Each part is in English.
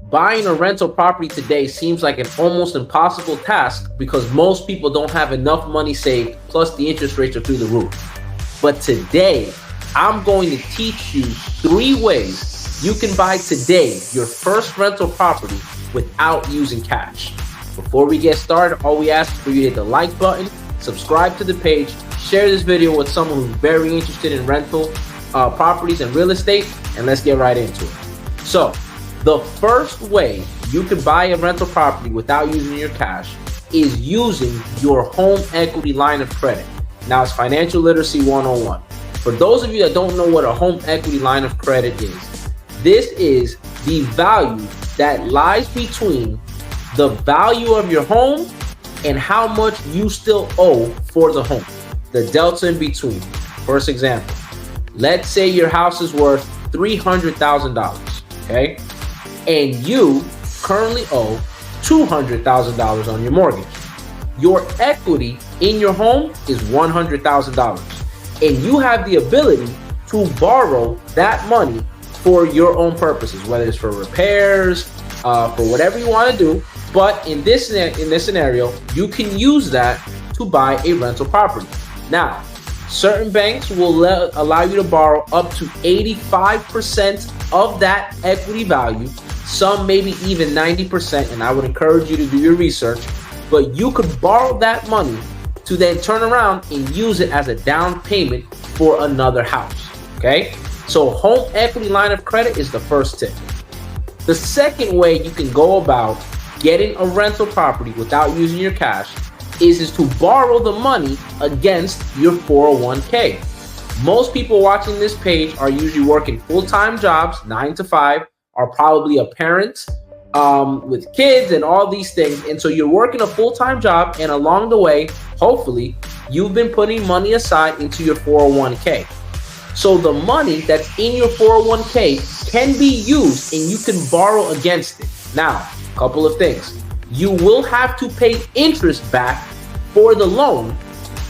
Buying a rental property today seems like an almost impossible task because most people don't have enough money saved, plus the interest rates are through the roof. But today, I'm going to teach you 3 ways you can buy today your first rental property without using cash. Before we get started, all we ask is for you to hit the like button, subscribe to the page, share this video with someone who's very interested in rental properties and real estate, and let's get right into it. So, the first way you can buy a rental property without using your cash is using your home equity line of credit. Now, it's Financial Literacy 101. For those of you that don't know what a home equity line of credit is, this is the value that lies between the value of your home and how much you still owe for the home. The delta in between. First example, let's say your house is worth $300,000, okay? And you currently owe $200,000 on your mortgage. Your equity in your home is $100,000, and you have the ability to borrow that money for your own purposes, whether it's for repairs, for whatever you want to do. But in this scenario, you can use that to buy a rental property. Now, certain banks will allow you to borrow up to 85% of that equity value. Some maybe even 90%, and I would encourage you to do your research. But you could borrow that money to then turn around and use it as a down payment for another house, okay? So home equity line of credit is the first tip. The second way you can go about getting a rental property without using your cash is to borrow the money against your 401k. Most people watching this page are usually working full-time jobs, 9 to 5, are probably a parent with kids and all these things. And so you're working a full-time job, and along the way, hopefully, you've been putting money aside into your 401k. So the money that's in your 401k can be used and you can borrow against it. Now, a couple of things. You will have to pay interest back for the loan,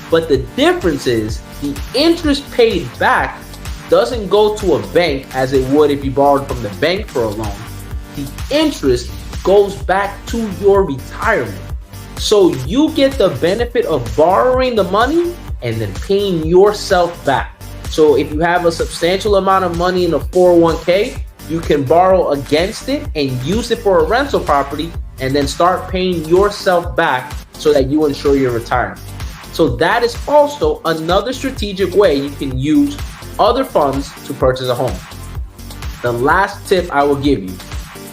but the difference is the interest paid back doesn't go to a bank as it would if you borrowed from the bank for a loan. The interest goes back to your retirement. So you get the benefit of borrowing the money and then paying yourself back. So if you have a substantial amount of money in a 401k, you can borrow against it and use it for a rental property and then start paying yourself back so that you ensure your retirement. So that is also another strategic way you can use other funds to purchase a home. The last tip I will give you,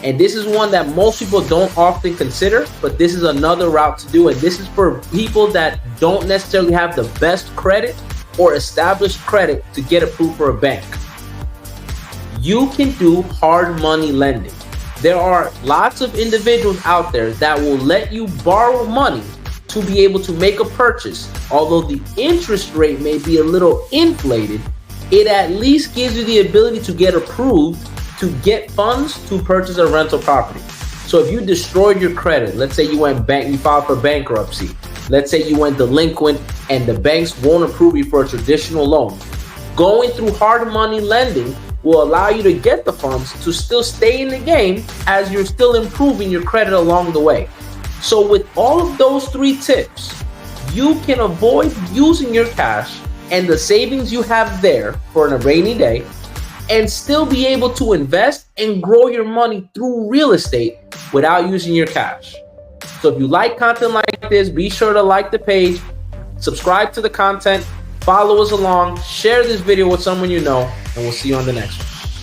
and this is one that most people don't often consider, but this is another route to do it. This is for people that don't necessarily have the best credit or established credit to get approved for a bank. You can do hard money lending. There are lots of individuals out there that will let you borrow money to be able to make a purchase. Although the interest rate may be a little inflated, it at least gives you the ability to get approved to get funds to purchase a rental property. So if you destroyed your credit, let's say you filed for bankruptcy, let's say you went delinquent and the banks won't approve you for a traditional loan, going through hard money lending will allow you to get the funds to still stay in the game as you're still improving your credit along the way. So with all of those 3 tips, you can avoid using your cash and the savings you have there for a rainy day and still be able to invest and grow your money through real estate without using your cash. So if you like content like this, be sure to like the page, subscribe to the content, follow us along, share this video with someone you know, and we'll see you on the next one.